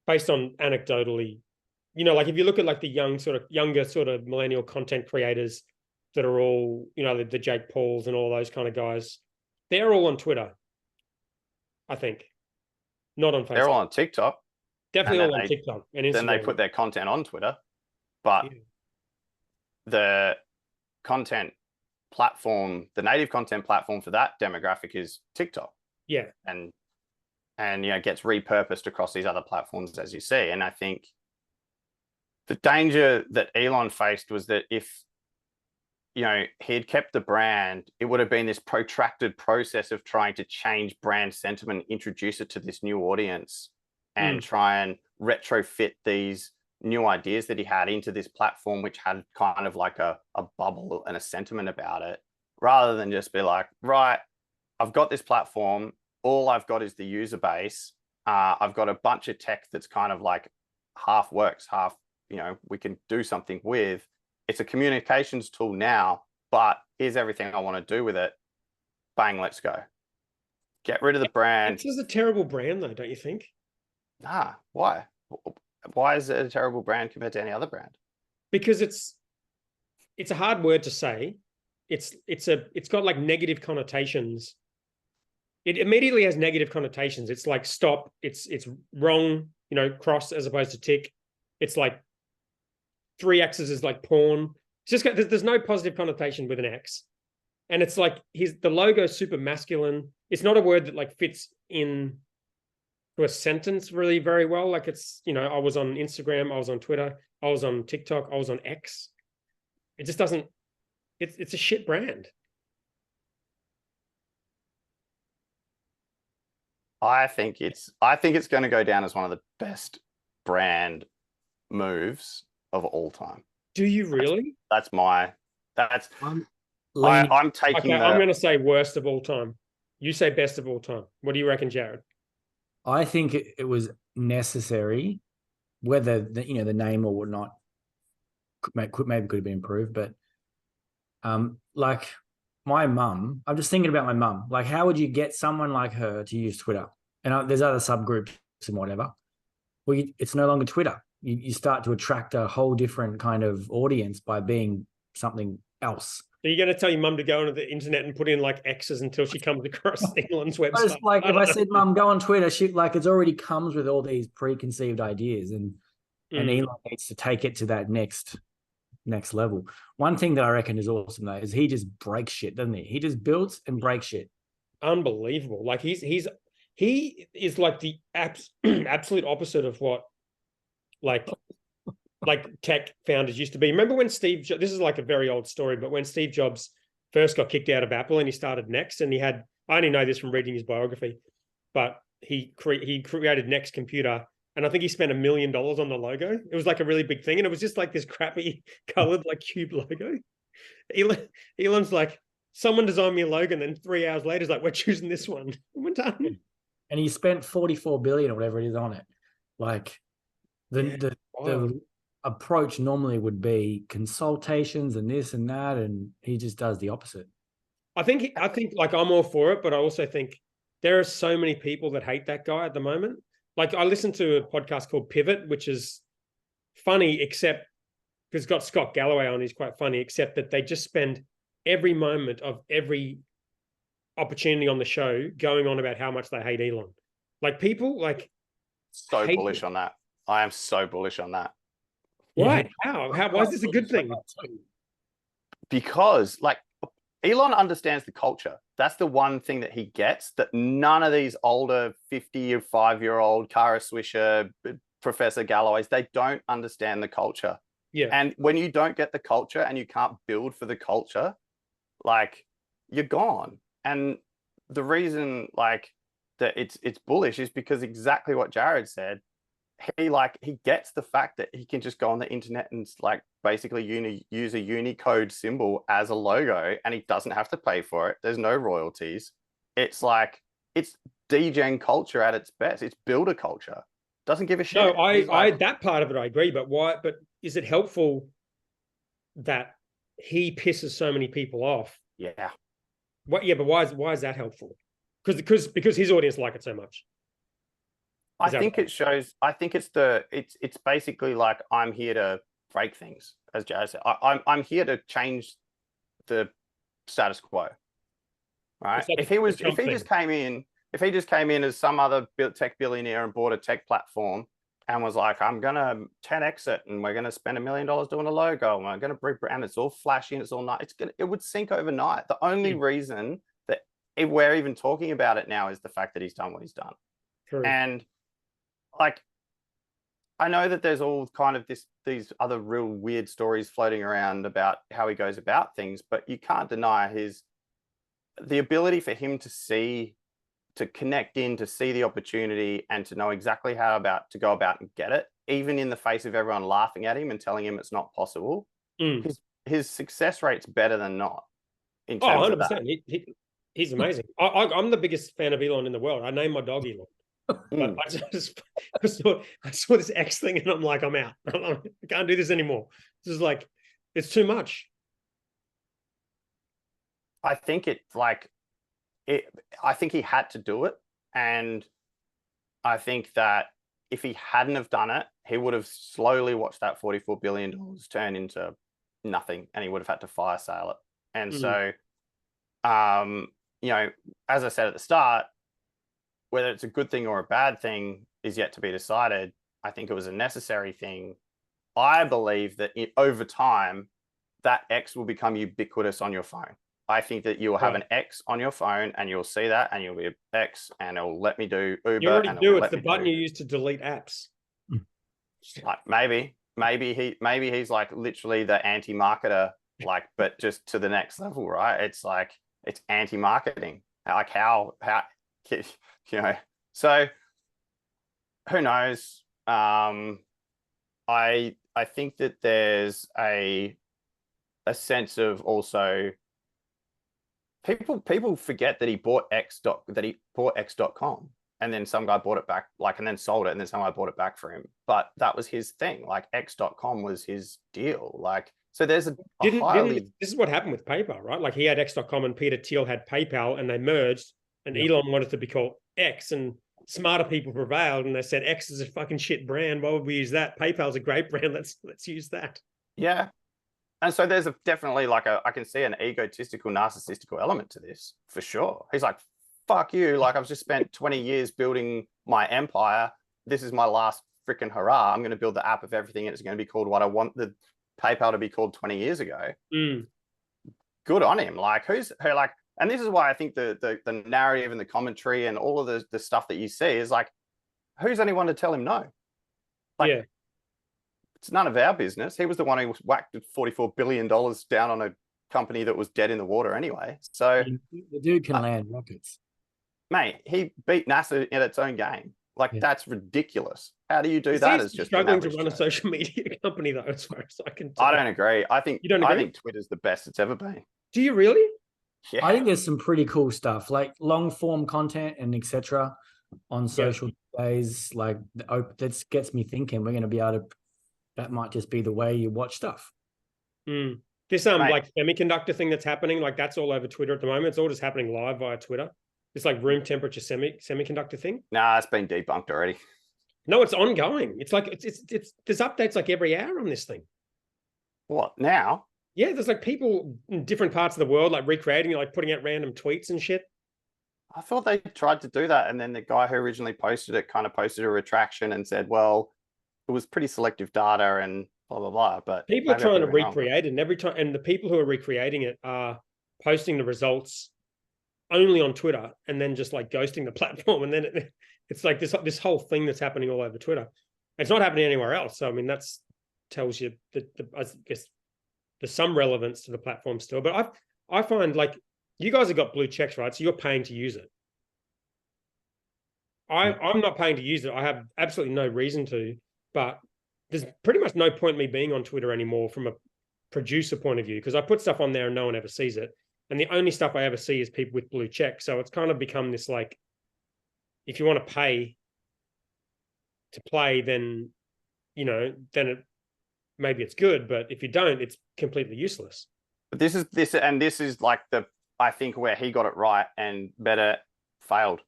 based on anecdotally, like if you look at like the younger sort of millennial content creators that are all, the Jake Pauls and all those kind of guys, They're all on Twitter, I think. Not on Facebook. They're all on TikTok. Definitely all on TikTok and Instagram. Then they put their content on Twitter. But the content platform, the native content platform for that demographic is TikTok. Yeah. And gets repurposed across these other platforms, as you see. And I think the danger that Elon faced was that if he had kept the brand, it would have been this protracted process of trying to change brand sentiment, introduce it to this new audience, and try and retrofit these new ideas that he had into this platform, which had kind of like a bubble and a sentiment about it, rather than just be like, right, I've got this platform. All I've got is the user base. I've got a bunch of tech that's kind of like half works, half, we can do something with. It's a communications tool now, but here's everything I want to do with it. Bang, let's go. Get rid of the brand. This is a terrible brand though, don't you think? Nah, why? Why is it a terrible brand compared to any other brand? Because it's a hard word to say. It's got like negative connotations. It immediately has negative connotations. It's like stop, it's wrong, cross as opposed to tick. It's like 3 X's is like porn. It's just there's no positive connotation with an X. And it's like the logo is super masculine. It's not a word that like fits in to a sentence really very well. Like it's, I was on Instagram, I was on Twitter, I was on TikTok, I was on X. It just doesn't, it's a shit brand. I think it's going to go down as one of the best brand moves of all time. Do you really? I'm taking. Okay, I'm going to say worst of all time. You say best of all time. What do you reckon, Jared? I think it was necessary, whether the name or whatnot maybe could have been improved, but like my mum, I'm just thinking about my mum. Like, how would you get someone like her to use Twitter? And there's other subgroups and whatever. Well, it's no longer Twitter. You start to attract a whole different kind of audience by being something else. Are you going to tell your mum to go onto the internet and put in like X's until she comes across Elon's website? It's like if I said, "Mum, go on Twitter," it already comes with all these preconceived ideas, and Elon needs to take it to that next level. One thing that I reckon is awesome though is he just breaks shit, doesn't he? He just builds and breaks shit. Unbelievable. Like he is like the absolute opposite of what like tech founders used to be. Remember when this is like a very old story, but when Steve Jobs first got kicked out of Apple and he started Next, and I only know this from reading his biography, but he created Next Computer, and I think he spent $1 million on the logo. It was like a really big thing, and it was just like this crappy colored like cube logo. Elon's like, someone designed me a logo, and then 3 hours later, he's like, we're choosing this one. We're done. And he spent $44 billion or whatever it is on it. Like the approach normally would be consultations and this and that, and he just does the opposite. I think like I'm all for it, but I also think there are so many people that hate that guy at the moment. Like I listened to a podcast called Pivot, which is funny, except because it's got Scott Galloway on, he's quite funny, except that they just spend every moment of every opportunity on the show going on about how much they hate Elon. Like people like so bullish on that. I am so bullish on that. Why? How? Why is this a good thing? Because like Elon understands the culture. That's the one thing that he gets that none of these older 55-year-old Kara Swisher, Professor Galloways, they don't understand the culture. Yeah. And when you don't get the culture and you can't build for the culture, like you're gone. And the reason like that it's bullish is because exactly what Jared said. He gets the fact that he can just go on the internet and like basically use a Unicode symbol as a logo, and he doesn't have to pay for it. There's no royalties. It's like it's degen culture at its best. It's builder culture. Doesn't give a shit. No, I that part of it I agree, but why? But is it helpful that he pisses so many people off? Yeah. What? Yeah, but why is that helpful? Because his audience like it so much. I think it shows. I think it's basically like I'm here to break things, as Jared said. I'm here to change the status quo. right? Like If he just came in as some other tech billionaire and bought a tech platform and was like, I'm gonna 10x it, and we're gonna spend $1 million doing a logo, and we're gonna rebrand. It's all flashy and it's all nice. It would sink overnight. The only reason that we're even talking about it now is the fact that he's done what he's done. True. And like, I know that there's all kind of these other real weird stories floating around about how he goes about things, but you can't deny the ability for him to connect in, to see the opportunity, and to know exactly how to go about and get it, even in the face of everyone laughing at him and telling him it's not possible. His success rate's better than not. In terms 100%. Of that. He's amazing. I'm the biggest fan of Elon in the world. I named my dog Elon. But I saw this X thing and I'm like, I'm out. I can't do this anymore. This is like, it's too much. I think I think he had to do it. And I think that if he hadn't have done it, he would have slowly watched that $44 billion turn into nothing, and he would have had to fire sale it. And so, you know, as I said at the start, whether it's a good thing or a bad thing is yet to be decided. I think it was a necessary thing. I believe that over time, that X will become ubiquitous on your phone. I think that you will have an X on your phone, and you'll see that, and you'll be X, and it'll let me do Uber. You already do. It's the button you use to delete apps. Like maybe he's like literally the anti-marketer, like, but just to the next level, right? It's like, it's anti-marketing. Like how you know. So who knows? I think that there's a sense of also. People forget that he bought X.com, and then some guy bought it back, like, and then sold it, and then some guy bought it back for him. But that was his thing. Like, X.com was his deal. Like, so there's this is what happened with PayPal, right? Like, he had X.com and Peter Thiel had PayPal, and they merged, and Elon wanted to be called X, and smarter people prevailed, and they said X is a fucking shit brand. Why would we use that? PayPal's a great brand. Let's use that. Yeah. And so there's definitely like I can see an egotistical, narcissistical element to this for sure. He's like, fuck you. Like, I've just spent 20 years building my empire. This is my last freaking hurrah. I'm going to build the app of everything, and it's going to be called what I want the PayPal to be called 20 years ago. Good on him. Like, and this is why I think the narrative and the commentary and all of the stuff that you see is like, who's anyone to tell him no? Like, it's none of our business. He was the one who whacked $44 billion down on a company that was dead in the water anyway. So the dude can land rockets. Mate, he beat NASA in its own game. Like, that's ridiculous. How do you do that as just struggling to run a social media company, though, as far as I can tell? I don't agree. I think Twitter's the best it's ever been. Do you really? Yeah. I think there's some pretty cool stuff, like long form content and etc. on social days. Like, that gets me thinking we're going to be able to. That might just be the way you watch stuff. There's some like semiconductor thing that's happening. Like, that's all over Twitter at the moment. It's all just happening live via Twitter. It's like room temperature semiconductor thing. Nah, it's been debunked already. No, it's ongoing. It's like it's there's updates like every hour on this thing. What now? Yeah, there's like people in different parts of the world like recreating it, like putting out random tweets and shit. I thought they tried to do that, and then the guy who originally posted it kind of posted a retraction and said, well, it was pretty selective data and blah, blah, blah. But people are trying to recreate it, and every time, and the people who are recreating it are posting the results only on Twitter and then just like ghosting the platform. And then it's like this whole thing that's happening all over Twitter. It's not happening anywhere else. So, I mean, that's tells you that I guess there's some relevance to the platform still. But I find, like, you guys have got blue checks, right? So you're paying to use it. I'm not paying to use it. I have absolutely no reason to. But there's pretty much no point me being on Twitter anymore from a producer point of view, because I put stuff on there and no one ever sees it. And the only stuff I ever see is people with blue check. So it's kind of become this, like, if you want to pay to play, then, you know, maybe it's good. But if you don't, it's completely useless. But this is like I think where he got it right and Meta failed,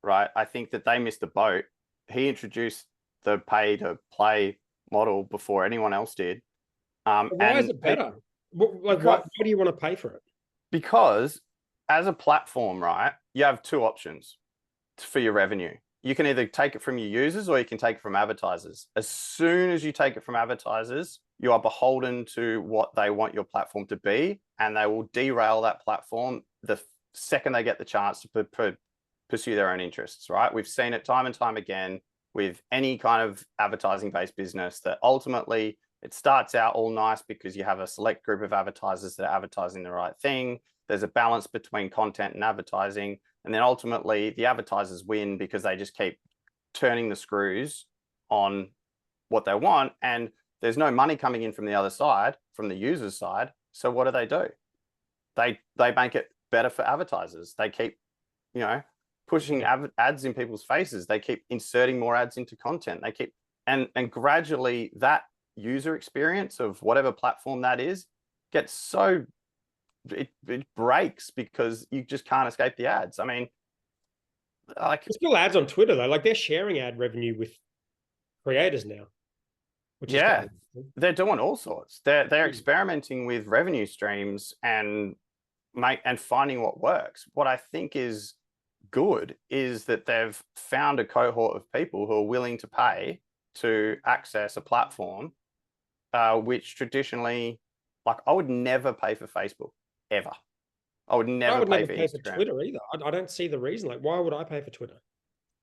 right? I think that they missed the boat. He introduced the pay to play model before anyone else did. Why is it better? Why do you want to pay for it? Because as a platform, right, you have two options for your revenue. You can either take it from your users or you can take it from advertisers. As soon as you take it from advertisers, you are beholden to what they want your platform to be, and they will derail that platform the second they get the chance to pursue their own interests, right? We've seen it time and time again with any kind of advertising-based business, that ultimately it starts out all nice because you have a select group of advertisers that are advertising the right thing. There's a balance between content and advertising. And then ultimately the advertisers win because they just keep turning the screws on what they want. And there's no money coming in from the other side, from the user's side. So what do? They make it better for advertisers. They keep, you know, pushing ads in people's faces. They keep inserting more ads into content. They keep, and gradually that user experience of whatever platform that is gets so, it breaks because you just can't escape the ads. I mean, like, there's still ads on Twitter though. Like, they're sharing ad revenue with creators now. Which is they're doing all sorts. They're experimenting with revenue streams and finding what works. What I think is good is that they've found a cohort of people who are willing to pay to access a platform, which traditionally, like, I would never pay for Facebook ever. I would never pay for Twitter either. I don't see the reason. Like, why would I pay for Twitter?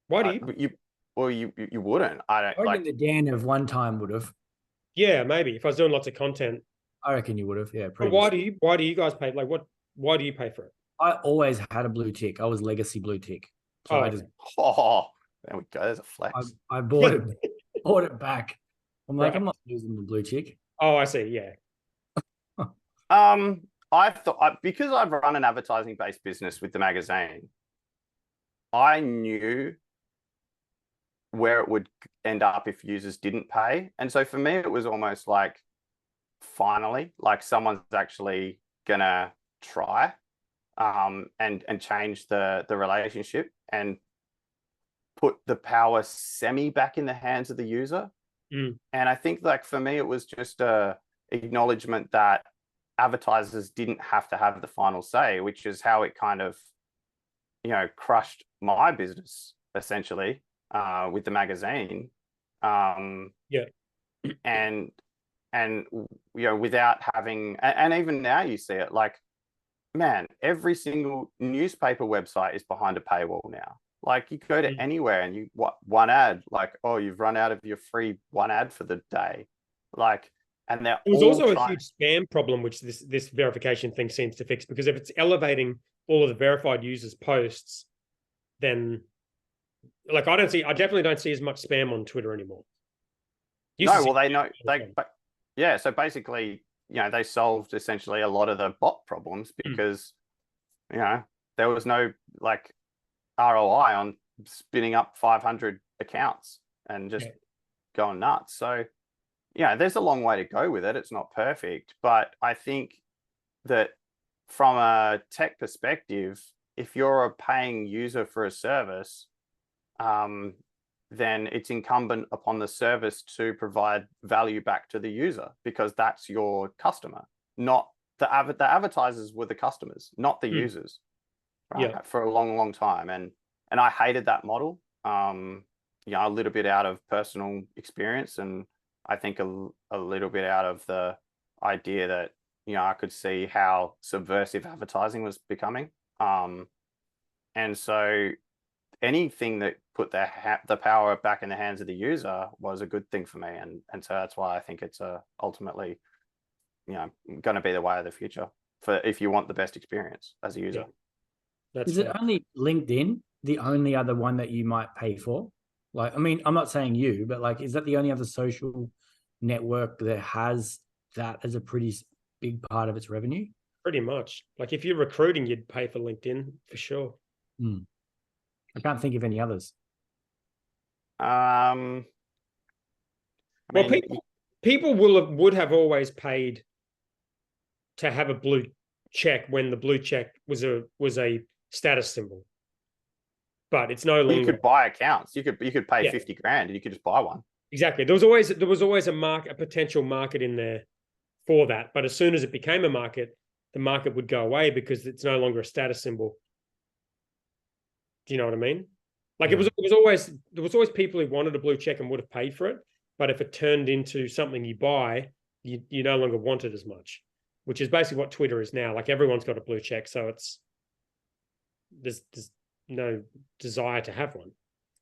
Why do you? You wouldn't. I don't. I reckon the Dan of one time would have. Yeah, maybe if I was doing lots of content. I reckon you would have. Yeah. But why do you guys pay? Like, why do you pay for it? I always had a blue tick. I was legacy blue tick. So I just. Oh, there we go. There's a flex. I bought it back. I'm like, I'm not losing the blue tick. Oh, I see. Yeah. I thought, because I've run an advertising-based business with the magazine, I knew where it would end up if users didn't pay. And so for me, it was almost like, finally, like someone's actually gonna try and change the relationship and put the power semi back in the hands of the user. And I think, like, for me, it was just a acknowledgement that advertisers didn't have to have the final say, which is how it kind of, you know, crushed my business essentially with the magazine. And you know, without having, and even now you see it, like, man, every single newspaper website is behind a paywall now. Like, you go to anywhere and you one ad, like, oh, you've run out of your free one ad for the day. Like, and there was also a huge spam problem, which this verification thing seems to fix, because if it's elevating all of the verified users' posts, then, like, I definitely don't see as much spam on Twitter anymore. Yeah. So basically, you know, they solved essentially a lot of the bot problems because, you know, there was no, like, ROI on spinning up 500 accounts and just going nuts. So, yeah, there's a long way to go with it. It's not perfect, but I think that from a tech perspective, if you're a paying user for a service, then it's incumbent upon the service to provide value back to the user, because that's your customer, not the advertisers were the customers, not the users, right? For a long, long time. And I hated that model, you know, a little bit out of personal experience, and I think a little bit out of the idea that, you know, I could see how subversive advertising was becoming. And so anything that put the power back in the hands of the user was a good thing for me. And so that's why I think it's ultimately, you know, going to be the way of the future for if you want the best experience as a user. Is it only LinkedIn the only other one that you might pay for? Like, I mean, I'm not saying you, but, like, is that the only other social network that has that as a pretty big part of its revenue? Pretty much. Like, if you're recruiting, you'd pay for LinkedIn for sure. I can't think of any others. Well, people would have always paid to have a blue check when the blue check was a status symbol. But it's no longer. You could buy accounts. You could pay 50 grand and you could just buy one. Exactly. There was always a potential market in there for that. But as soon as it became a market, the market would go away because it's no longer a status symbol. Do you know what I mean? Like there was always people who wanted a blue check and would have paid for it. But if it turned into something you buy, you no longer want it as much, which is basically what Twitter is now. Like everyone's got a blue check. So there's no desire to have one.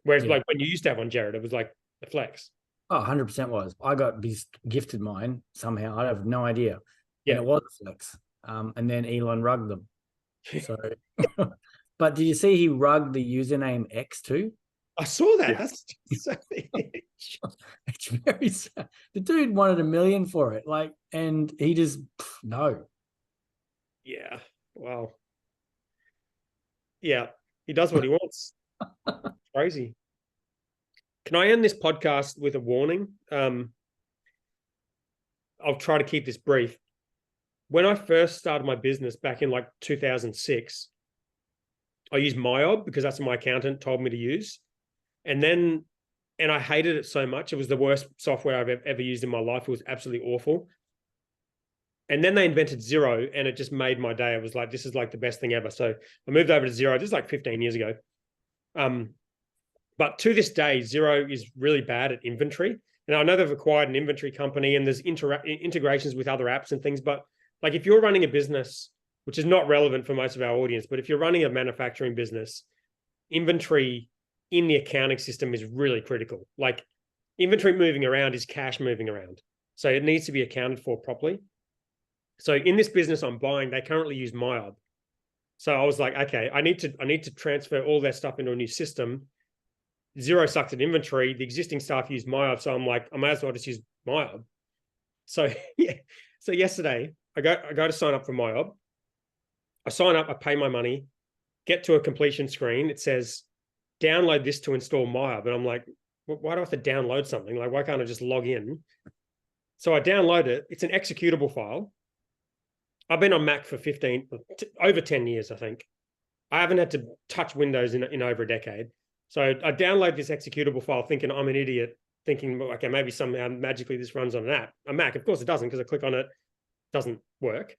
Whereas like when you used to have one, Jared, it was like a flex. Oh, 100% was. I got gifted mine somehow. I have no idea. Yeah. And it was a flex. And then Elon rugged them. So, but did you see he rugged the username X too? I saw that. That's it's very sad. The dude wanted $1 million for it. Like, and he just, no. Yeah. Wow. Yeah. He does what he wants. Crazy. Can I end this podcast with a warning? I'll try to keep this brief. When I first started my business back in like 2006, I used MYOB because that's what my accountant told me to use. And I hated it so much. It was the worst software I've ever used in my life. It was absolutely awful. And then they invented Xero, and it just made my day. I was like, this is like the best thing ever. So I moved over to Xero just like 15 years ago. But to this day, Xero is really bad at inventory. And I know they've acquired an inventory company and there's integrations with other apps and things. But like if you're running a business, which is not relevant for most of our audience, but if you're running a manufacturing business, inventory in the accounting system is really critical. Like inventory moving around is cash moving around. So it needs to be accounted for properly. So in this business I'm buying, they currently use MYOB. So I was like, okay, I need to transfer all their stuff into a new system. Xero sucks at inventory. The existing staff use MYOB. So I'm like, I may as well just use MYOB. So yeah. So yesterday I go to sign up for MYOB. I sign up, I pay my money, get to a completion screen. It says, download this to install MYOB. And I'm like, why do I have to download something? Like, why can't I just log in? So I download it. It's an executable file. I've been on Mac for over 10 years, I think. I haven't had to touch Windows in over a decade. So I download this executable file thinking I'm an idiot, thinking, okay, maybe somehow magically this runs on a Mac. Of course it doesn't, because I click on it, doesn't work.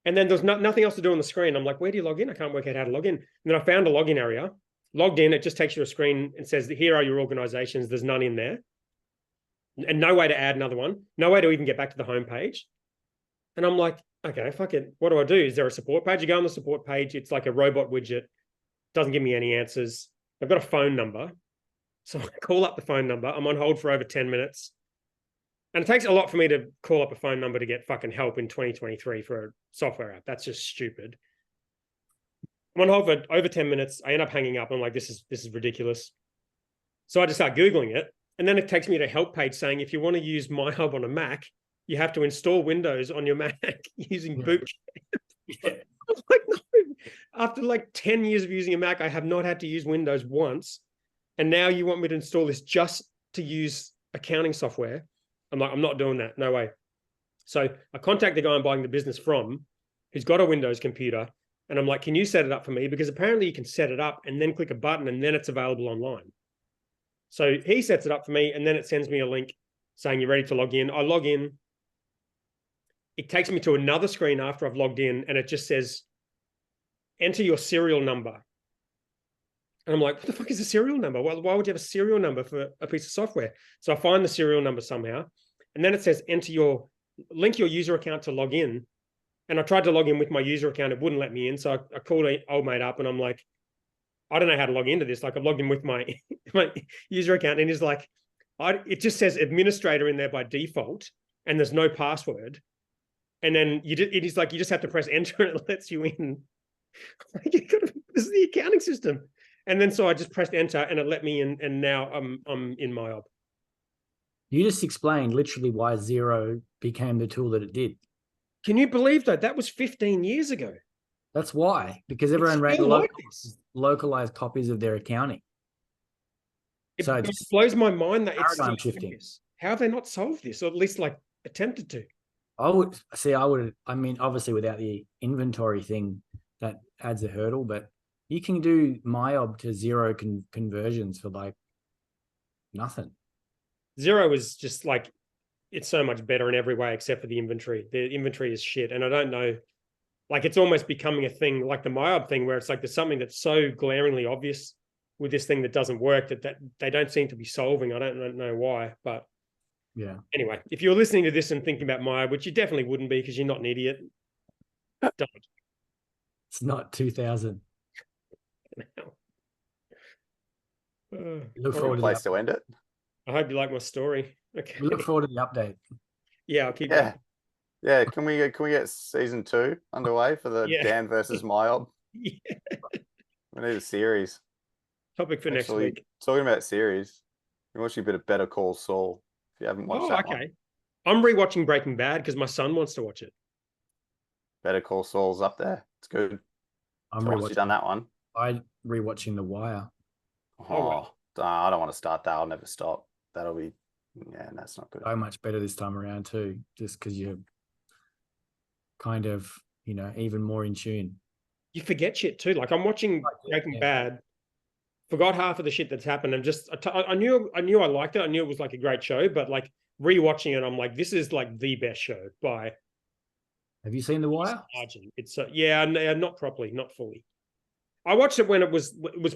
And then there's nothing else to do on the screen. I'm like, where do you log in? I can't work out how to log in. And then I found a login area, logged in. It just takes you to a screen and says, here are your organizations. There's none in there. And no way to add another one. No way to even get back to the home page. And I'm like, okay, fuck it. What do I do? Is there a support page? You go on the support page. It's like a robot widget. Doesn't give me any answers. I've got a phone number. So I call up the phone number. I'm on hold for over 10 minutes. And it takes a lot for me to call up a phone number to get fucking help in 2023 for a software app. That's just stupid. I'm on hold for over 10 minutes. I end up hanging up. I'm like, this is ridiculous. So I just start Googling it. And then it takes me to a help page saying, if you want to use MyHub on a Mac, you have to install Windows on your Mac using boot. I'm like, no. After like 10 years of using a Mac, I have not had to use Windows once. And now you want me to install this just to use accounting software? I'm like, I'm not doing that. No way. So I contact the guy I'm buying the business from, who's got a Windows computer. And I'm like, can you set it up for me? Because apparently you can set it up and then click a button and then it's available online. So he sets it up for me and then it sends me a link saying you're ready to log in. I log in. It takes me to another screen after I've logged in and it just says, enter your serial number. And I'm like, what the fuck is a serial number? Well, why would you have a serial number for a piece of software? So I find the serial number somehow. And then it says, link your user account to log in. And I tried to log in with my user account. It wouldn't let me in. So I called an old mate up and I'm like, I don't know how to log into this. Like I've logged in with my user account and he's like, it just says administrator in there by default and there's no password. And then it is like, you just have to press enter and it lets you in. This is the accounting system. And then so I just pressed enter and it let me in and now I'm in MYOB. You just explained literally why Xero became the tool that it did. Can you believe that? That was 15 years ago. That's why, because everyone ran localized copies of their accounting. It blows my mind that it's still shifting. How have they not solved this, or at least like attempted to? I mean, obviously without the inventory thing, that adds a hurdle, but you can do MYOB to Xero conversions for like nothing. Xero is just like, it's so much better in every way except for the inventory. The inventory is shit. And I don't know like it's almost becoming a thing, like the MYOB thing, where it's like there's something that's so glaringly obvious with this thing that doesn't work that they don't seem to be solving. I don't know why, but Yeah. anyway, if you're listening to this and thinking about MYOB, which you definitely wouldn't be because you're not an idiot, don't. It's not 2000. Look forward to place to end it. I hope you like my story. Okay. We look forward to the update. Yeah, I'll keep Yeah. going. Yeah. Can we get season 2 underway for the Dan versus MYOB? Yeah. We need a series. Topic for next Actually, week. talking about series, we're watching a bit of Better Call Saul. If you haven't watched that one. I'm rewatching Breaking Bad because my son wants to watch it. Better Call Saul's up there. It's good. I'm Once you've done that one. I'm rewatching The Wire. Oh, I don't want to start that. I'll never stop. That'll be, yeah, that's not good. So much better this time around too, just because you're kind of, even more in tune. You forget shit too. Like I'm watching Breaking Bad, forgot half of the shit that's happened, and just I knew I liked it. I knew it was like a great show, but like rewatching it, I'm like, this is like the best show by. Have you seen The Wire? It's not properly, not fully. I watched it when it was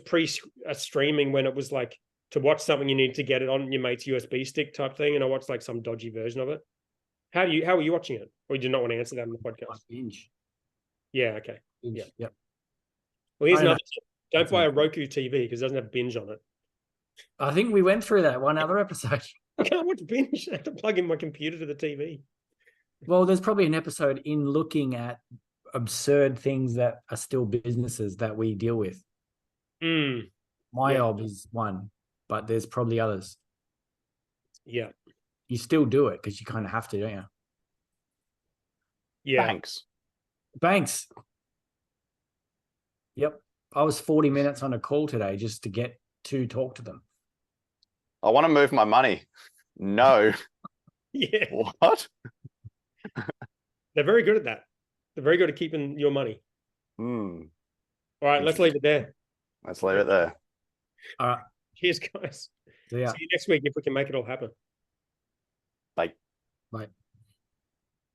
pre-streaming, when it was like to watch something you need to get it on your mate's USB stick type thing, and I watched like some dodgy version of it. How are you watching it? Or you do not want to answer that in the podcast? Binge. Yeah, okay. Binge. Yeah. Yep. Well, here's another tip. Don't buy a Roku TV because it doesn't have binge on it. I think we went through that one other episode. I can't watch binge. I have to plug in my computer to the TV. Well, there's probably an episode in looking at absurd things that are still businesses that we deal with. MYOB is one, but there's probably others. Yeah. You still do it because you kind of have to, don't you? Yeah. Banks. Yep. I was 40 minutes on a call today just to get to talk to them. I want to move my money. No. Yeah. What? They're very good at that. They're very good at keeping your money. All right, let's leave it there. Let's leave it there. All right. Cheers, guys. Yeah. See you next week if we can make it all happen. Bye. Bye.